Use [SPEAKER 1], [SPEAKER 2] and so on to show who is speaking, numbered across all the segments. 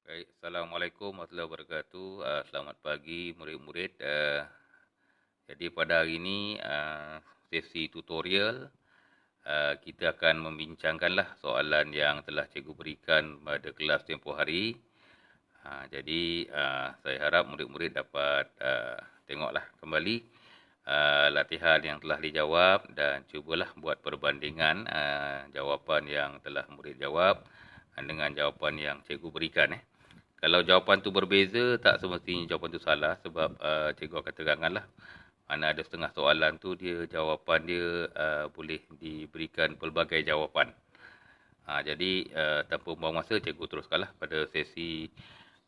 [SPEAKER 1] Baik, Assalamualaikum warahmatullahi wabarakatuh. Selamat pagi murid-murid. Jadi pada hari ini sesi tutorial kita akan membincangkanlah soalan yang telah cikgu berikan pada kelas tempoh hari. Jadi saya harap murid-murid dapat tengoklah kembali latihan yang telah dijawab dan cubalah buat perbandingan jawapan yang telah murid jawab dengan jawapan yang cikgu berikan. Kalau jawapan tu berbeza, tak semestinya jawapan tu salah sebab cikgu akan terangkanlah. Mana ada setengah soalan tu dia jawapan dia boleh diberikan pelbagai jawapan. Jadi tanpa buang masa, cikgu teruskanlah pada sesi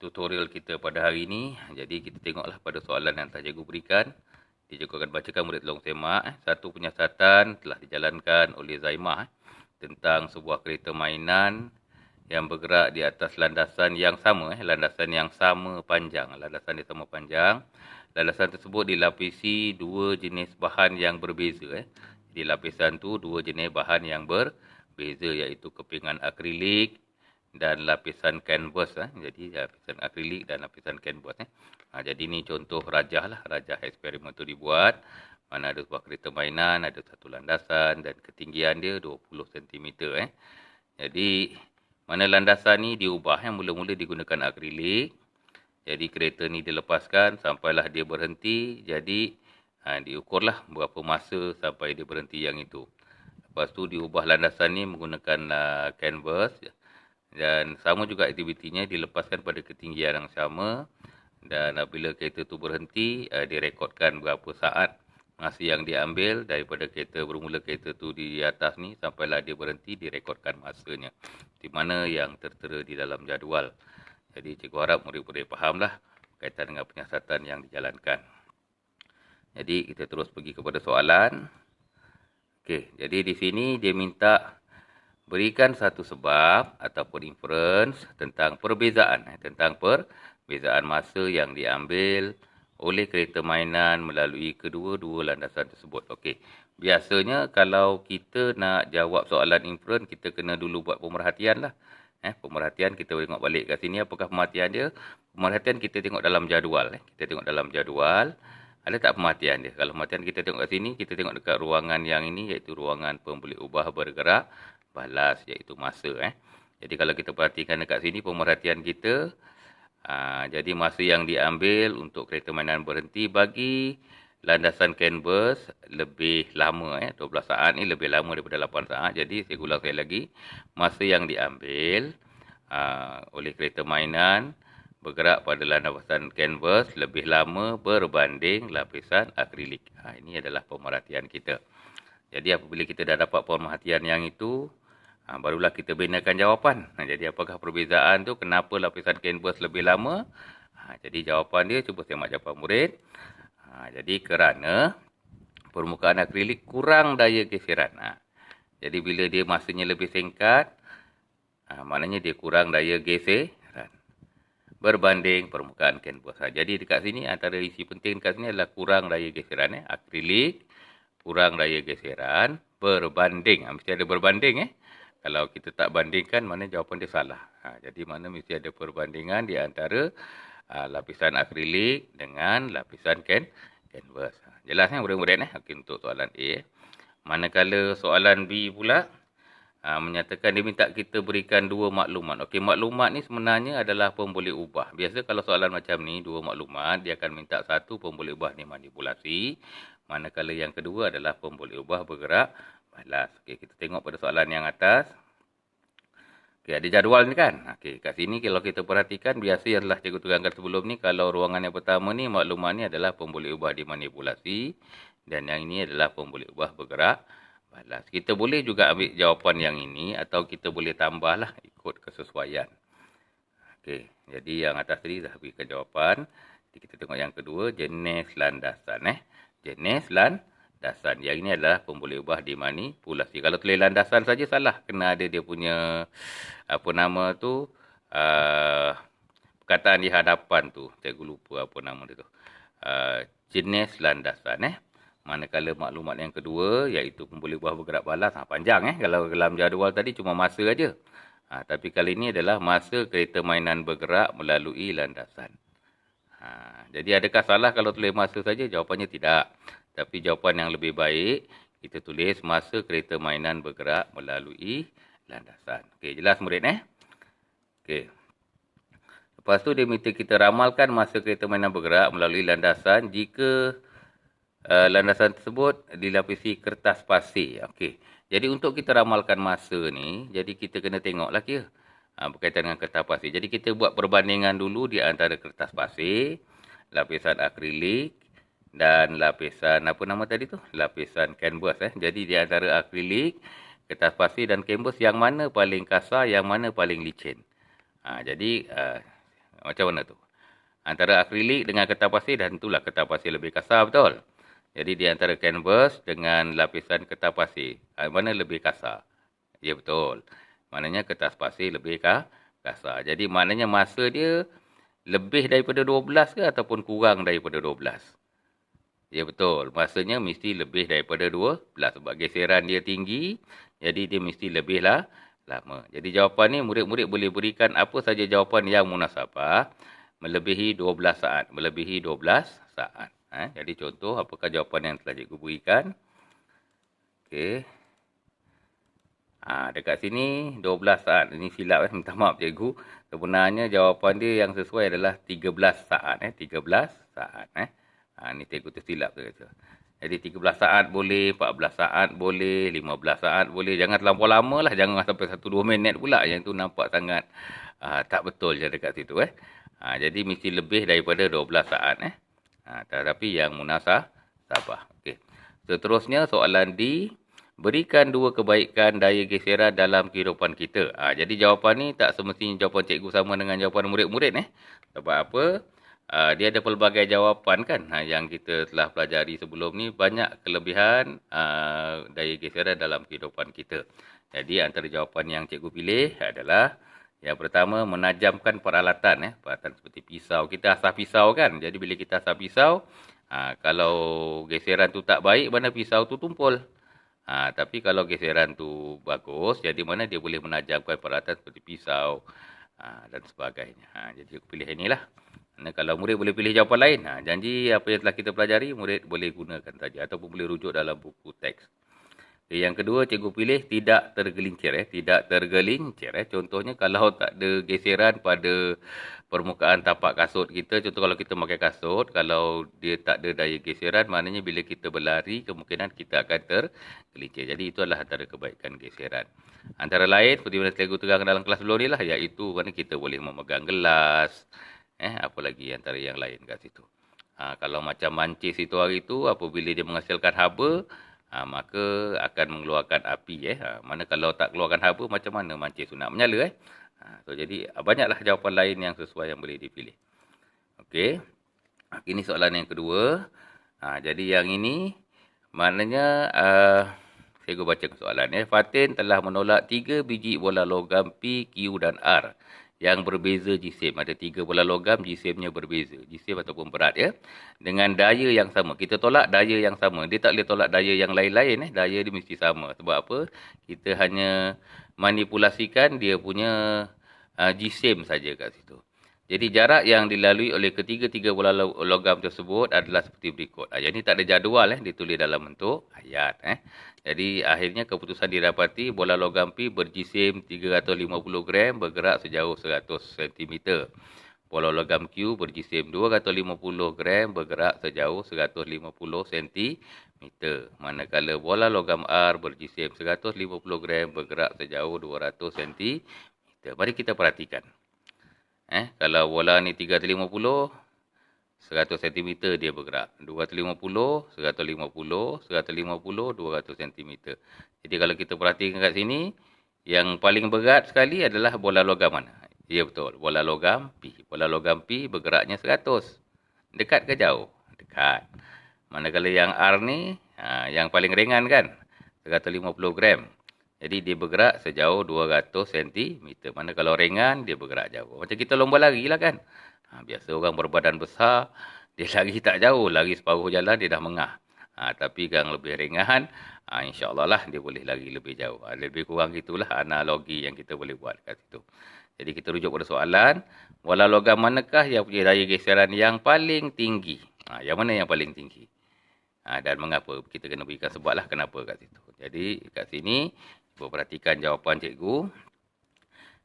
[SPEAKER 1] tutorial kita pada hari ini. Jadi kita tengoklah pada soalan yang telah cikgu berikan. Cikgu akan bacakan, murid tolong semak. Satu penyiasatan telah dijalankan oleh Zaimah tentang sebuah kereta mainan yang bergerak di atas landasan yang sama, landasan yang sama panjang. Landasan tersebut dilapisi dua jenis bahan yang berbeza. Di lapisan tu dua jenis bahan yang berbeza, iaitu kepingan akrilik dan lapisan kanvas. Jadi lapisan akrilik dan lapisan kanvas. Jadi ini contoh rajah lah, rajah eksperimen tu dibuat. Mana ada sebuah kereta mainan, ada satu landasan dan ketinggian dia 20 cm. Jadi mana landasan ni diubah, mula-mula digunakan akrilik. Jadi kereta ni dilepaskan sampailah dia berhenti. Jadi diukurlah berapa masa sampai dia berhenti yang itu. Lepas tu diubah landasan ni menggunakan canvas. Dan sama juga aktivitinya, dilepaskan pada ketinggian yang sama. Dan apabila kereta tu berhenti, direkodkan berapa saat masa yang diambil daripada kereta bermula kereta tu di atas ni sampailah dia berhenti, direkodkan masanya. Di mana yang tertera di dalam jadual. Jadi cikgu harap murid-murid fahamlah berkaitan dengan penyiasatan yang dijalankan. Jadi kita terus pergi kepada soalan. Okey, jadi di sini dia minta berikan satu sebab ataupun inference tentang perbezaan masa yang diambil oleh kereta mainan melalui kedua-dua landasan tersebut. Okey. Biasanya kalau kita nak jawab soalan inference, kita kena dulu buat pemerhatian lah. Pemerhatian kita tengok balik kat sini, apakah pemerhatian dia? Pemerhatian kita tengok dalam jadual. Kita tengok dalam jadual, ada tak pemerhatian dia? Kalau pemerhatian kita tengok kat sini, kita tengok dekat ruangan yang ini, iaitu ruangan pemboleh ubah bergerak balas, iaitu masa. Jadi kalau kita perhatikan dekat sini, pemerhatian kita, jadi masa yang diambil untuk kereta mainan berhenti bagi landasan canvas lebih lama. 12 saat ni lebih lama daripada 8 saat. Jadi saya ulang sekali lagi, masa yang diambil oleh kereta mainan bergerak pada landasan canvas lebih lama berbanding lapisan akrilik. Ini adalah pemerhatian kita. Jadi apabila kita dah dapat pemerhatian yang itu, barulah kita binakan jawapan. Jadi apakah perbezaan tu, kenapa lapisan kanvas lebih lama? Jadi jawapan dia, cuba semak jawapan murid. Jadi kerana permukaan akrilik kurang daya geseran. Jadi bila dia masanya lebih singkat, maknanya dia kurang daya geseran berbanding permukaan kanvas. Jadi dekat sini antara isi penting dekat sini adalah kurang daya geseran. Akrilik kurang daya geseran berbanding. Mesti ada berbanding. Kalau kita tak bandingkan, mana jawapan dia salah. Jadi mana mesti ada perbandingan di antara lapisan akrilik dengan lapisan canvas. Jelas murid-murid? Okey, untuk soalan A. Manakala soalan B pula menyatakan dia minta kita berikan dua maklumat. Okey, maklumat ni sebenarnya adalah pemboleh ubah. Biasa kalau soalan macam ni, dua maklumat, dia akan minta satu pemboleh ubah ni manipulasi. Manakala yang kedua adalah pemboleh ubah bergerak balas. Okey, kita tengok pada soalan yang atas. Okey, ada jadual ni kan? Okey, kat sini kalau kita perhatikan, biasa yang telah cikgu terangkan sebelum ni, kalau ruangan yang pertama ni, maklumat ni adalah pemboleh ubah dimanipulasi. Dan yang ini adalah pemboleh ubah bergerak balas. Kita boleh juga ambil jawapan yang ini atau kita boleh tambahlah ikut kesesuaian. Okey, jadi yang atas tadi dah berikan jawapan. Jadi kita tengok yang kedua, jenis landasan. Jenis landasan. Yang ini adalah pemboleh ubah dimanipulasi. Kalau tulis landasan saja salah. Kena ada dia punya apa nama tu, perkataan di hadapan tu. Cikgu lupa apa nama dia tu. Jenis landasan. Manakala maklumat yang kedua, iaitu pemboleh ubah bergerak balas, panjang. Kalau dalam jadual tadi cuma masa aja. Tapi kali ini adalah masa kereta mainan bergerak melalui landasan. Jadi adakah salah kalau tulis masa saja? Jawapannya tidak. Tapi jawapan yang lebih baik, kita tulis masa kereta mainan bergerak melalui landasan. Okey, jelas murid Okey. Lepas tu dia minta kita ramalkan masa kereta mainan bergerak melalui landasan jika landasan tersebut dilapisi kertas pasir. Okey. Jadi untuk kita ramalkan masa ni, jadi kita kena tengoklah kira berkaitan dengan kertas pasir. Jadi kita buat perbandingan dulu di antara kertas pasir, lapisan akrilik dan lapisan apa nama tadi tu? Lapisan kanvas Jadi di antara akrilik, kertas pasir dan kanvas yang mana paling kasar, yang mana paling licin. Jadi macam mana tu? Antara akrilik dengan kertas pasir, dan itulah kertas pasir lebih kasar, betul? Jadi di antara kanvas dengan lapisan kertas pasir, mana lebih kasar? Ya, betul. Maknanya kertas pasir lebih kasar. Jadi maknanya masa dia lebih daripada 12 ke ataupun kurang daripada 12? Ya, betul. Masanya mesti lebih daripada 12 sebab geseran dia tinggi, jadi dia mesti lebihlah lama. Jadi jawapan ni murid-murid boleh berikan apa saja jawapan yang munasabah melebihi 12 saat. Melebihi 12 saat. Jadi contoh, apakah jawapan yang telah cikgu berikan? Okey. Dekat sini 12 saat. Ini silap minta maaf cikgu. Sebenarnya jawapan dia yang sesuai adalah 13 saat. 13 saat. Ni cikgu tersilap tu. Jadi 13 saat boleh, 14 saat boleh, 15 saat boleh. Jangan terlampau lama lah. Jangan sampai 1-2 minit pula. Yang tu nampak sangat tak betul je dekat situ. Jadi mesti lebih daripada 12 saat. Tetapi yang munasabah. Okey. Seterusnya soalan D. Berikan dua kebaikan daya geseran dalam kehidupan kita. Jadi jawapan ni tak semestinya jawapan cikgu sama dengan jawapan murid-murid. Sebab apa? Dia ada pelbagai jawapan kan. Yang kita telah pelajari sebelum ni. Banyak kelebihan daya geseran dalam kehidupan kita. Jadi antara jawapan yang cikgu pilih adalah yang pertama, menajamkan peralatan. Peralatan seperti pisau. Kita asah pisau kan. Jadi bila kita asah pisau, kalau geseran tu tak baik, mana pisau tu tumpul. Tapi kalau geseran tu bagus, jadi mana dia boleh menajamkan peralatan seperti pisau dan sebagainya. Jadi aku pilih inilah. Kalau murid boleh pilih jawapan lain, janji apa yang telah kita pelajari, murid boleh gunakan saja. Ataupun boleh rujuk dalam buku teks. Yang kedua, cikgu pilih tidak tergelincir. Tidak tergelincir. Contohnya kalau tak ada geseran pada permukaan tapak kasut kita. Contoh kalau kita pakai kasut, kalau dia tak ada daya geseran, maknanya bila kita berlari, kemungkinan kita akan tergelincir. Jadi itu adalah antara kebaikan geseran. Antara lain, seperti mana cikgu terangkan dalam kelas sebelum ni lah, iaitu mana kita boleh memegang gelas. Apa lagi antara yang lain kat situ. Kalau macam mancis itu hari itu, apabila dia menghasilkan haba, maka akan mengeluarkan api. Mana kalau tak keluarkan haba, macam mana mancis tu nak menyala. Jadi banyaklah jawapan lain yang sesuai yang boleh dipilih. Okey. Ini soalan yang kedua. Jadi yang ini maknanya saya baca soalan. Fatin telah menolak 3 biji bola logam P, Q dan R yang berbeza jisim. Ada 3 bola logam, jisimnya berbeza. Jisim ataupun berat dengan daya yang sama. Kita tolak daya yang sama. Dia tak boleh tolak daya yang lain-lain. Daya dia mesti sama. Sebab apa? Kita hanya manipulasikan dia punya jisim saja kat situ. Jadi jarak yang dilalui oleh ketiga-tiga bola logam tersebut adalah seperti berikut. Yang ini tak ada jadual ditulis dalam bentuk ayat. Jadi akhirnya keputusan didapati bola logam P berjisim 350 gram bergerak sejauh 100 cm. Bola logam Q berjisim 250 gram bergerak sejauh 150 cm. Manakala bola logam R berjisim 150 gram bergerak sejauh 200 cm. Mari kita perhatikan. Kalau bola ni 350, 100 cm dia bergerak. 250, 150, 150, 200 cm. Jadi kalau kita perhatikan kat sini, yang paling berat sekali adalah bola logam mana? Ya betul, bola logam P. Bola logam P bergeraknya 100. Dekat ke jauh? Dekat. Manakala yang R ni, yang paling ringan kan? 150 gram. Jadi dia bergerak sejauh 200 cm. Mana kalau ringan, dia bergerak jauh. Macam kita lomba lari lah kan. Biasa orang berbadan besar, dia lari tak jauh. Lari separuh jalan, dia dah mengah. Tapi yang lebih ringan, InsyaAllah lah dia boleh lari lebih jauh. Lebih kurang gitulah analogi yang kita boleh buat kat situ. Jadi kita rujuk pada soalan, bola logam manakah yang punya daya geseran yang paling tinggi? Yang mana yang paling tinggi? Dan mengapa? Kita kena berikan sebab lah kenapa kat situ. Jadi kat sini, cuba perhatikan jawapan cikgu.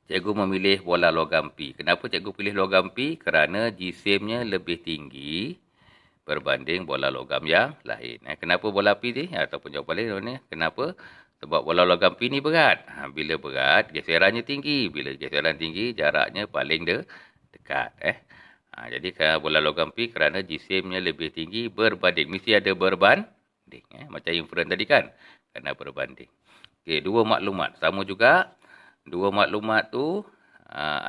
[SPEAKER 1] Cikgu memilih bola logam P. Kenapa cikgu pilih logam P? Kerana jisimnya lebih tinggi berbanding bola logam yang lain. Kenapa bola P ni? Ataupun jawapan lain ni. Kenapa? Sebab bola logam P ni berat. Bila berat, geserannya tinggi. Bila geseran tinggi, jaraknya paling dekat. Jadi bola logam P kerana jisimnya lebih tinggi berbanding. Mesti ada berbanding. Macam inferen tadi kan? Kena berbanding. Okey, dua maklumat. Sama juga. Dua maklumat tu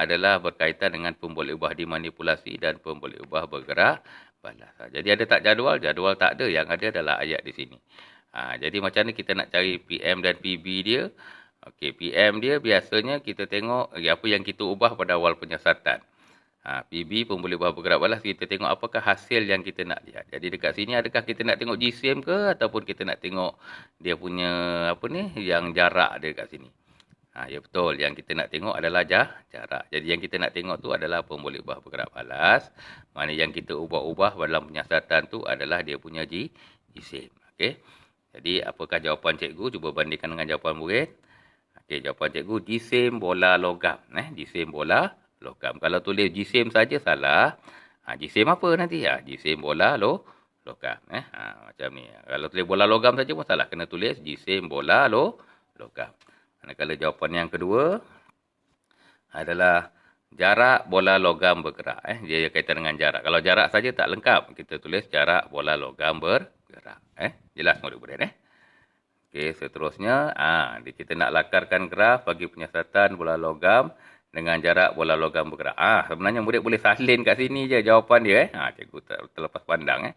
[SPEAKER 1] adalah berkaitan dengan pemboleh ubah dimanipulasi dan pemboleh ubah bergerak balas. Jadi ada tak jadual? Jadual tak ada. Yang ada adalah ayat di sini. Jadi macam ni kita nak cari PM dan PB dia. Okey, PM dia biasanya kita tengok apa yang kita ubah pada awal penyiasatan. PB pemboleh ubah bergerak balas, kita tengok apakah hasil yang kita nak lihat. Jadi dekat sini adakah kita nak tengok jisim ke ataupun kita nak tengok dia punya yang jarak dia dekat sini. Ya betul, yang kita nak tengok adalah jarak. Jadi yang kita nak tengok tu adalah pemboleh ubah bergerak balas. Mana yang kita ubah-ubah dalam penyiasatan tu adalah dia punya jisim. Okey. Jadi apakah jawapan cikgu? Cuba bandingkan dengan jawapan murid. Okey, jawapan cikgu jisim bola logam. Jisim bola logam. Kalau tulis jisim saja salah. Jisim apa nanti? Jisim bola logam. Macam ni. Kalau tulis bola logam saja pun salah. Kena tulis jisim bola logam. Manakala jawapan yang kedua adalah jarak bola logam bergerak. Dia kaitan dengan jarak. Kalau jarak saja tak lengkap, kita tulis jarak bola logam bergerak. Jelas murid-murid? Okey, seterusnya kita nak lakarkan graf bagi penyiasatan bola logam dengan jarak bola logam bergerak. Sebenarnya murid boleh salin kat sini je jawapan dia. Cikgu terlepas pandang.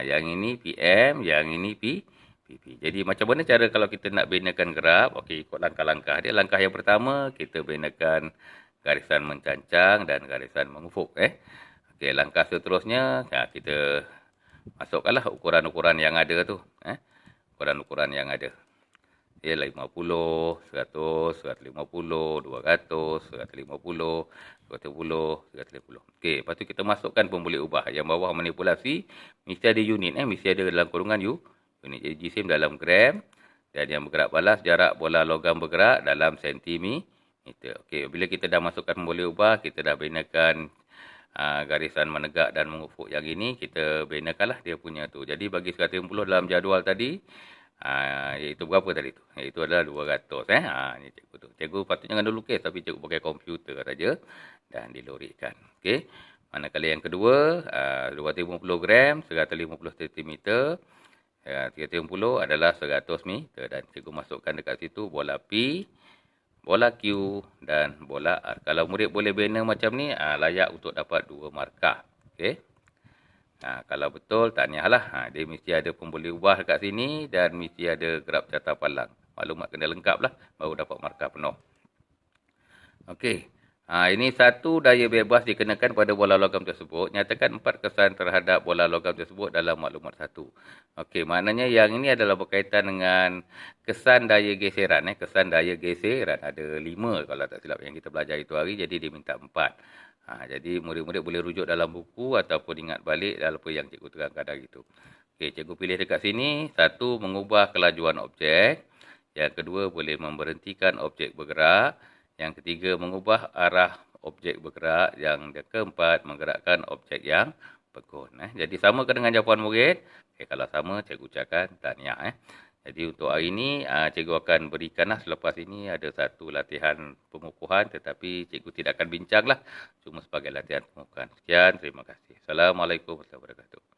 [SPEAKER 1] Yang ini PM, yang ini PP. Jadi macam mana cara kalau kita nak binakan graf? Okey, ikut langkah-langkah dia. Langkah yang pertama, kita binakan garisan mencancang dan garisan mengufuk. Okey, langkah seterusnya, kita masukkanlah ukuran-ukuran yang ada tu. Ukuran-ukuran yang ada. Ialah 50, 100, 150, 200, 150, 250, 150. Okey, lepas tu kita masukkan pemboleh ubah. Yang bawah manipulasi, mesti ada unit. Mesti ada dalam kurungan unit. Jadi jisim dalam gram. Dan yang bergerak balas, jarak bola logam bergerak dalam sentimeter. Okey, bila kita dah masukkan pemboleh ubah, kita dah binakan garisan menegak dan mengufuk yang ini, kita binakanlah dia punya tu. Jadi bagi 150 dalam jadual tadi, iaitu berapa tadi tu? Iaitu adalah 200. Ini cikgu tu. Cikgu patutnya jangan lukis, tapi cikgu pakai komputer saja dan dilorikkan. Okey. Manakala yang kedua, 250 gram, 150 cm. 350 adalah 100 meter. Dan cikgu masukkan dekat situ bola P, bola Q dan bola R. Kalau murid boleh bina macam ni, layak untuk dapat 2 markah. Okey. Kalau betul, tahniahlah. Dia mesti ada pemboleh ubah dekat sini dan mesti ada graf carta palang. Maklumat kena lengkap lah, baru dapat markah penuh. Okey. Ini satu daya bebas dikenakan pada bola logam tersebut. Nyatakan 4 kesan terhadap bola logam tersebut dalam maklumat 1. Okey, maknanya yang ini adalah berkaitan dengan kesan daya geseran. Kesan daya geseran. Ada 5 kalau tak silap yang kita belajar itu hari. Jadi dia minta 4. Jadi murid-murid boleh rujuk dalam buku ataupun ingat balik dalam apa yang cikgu terangkan hari itu. Okey, cikgu pilih dekat sini. 1, mengubah kelajuan objek. Yang kedua, boleh memberhentikan objek bergerak. Yang ketiga, mengubah arah objek bergerak. Yang keempat, menggerakkan objek yang bergon. Jadi sama ke dengan jawapan murid? Kalau sama, cikgu ucapkan tahniah. Jadi untuk hari ini, cikgu akan berikanlah selepas ini ada satu latihan pengukuhan. Tetapi cikgu tidak akan bincanglah. Cuma sebagai latihan pengukuhan. Sekian, terima kasih. Assalamualaikum warahmatullahi wabarakatuh.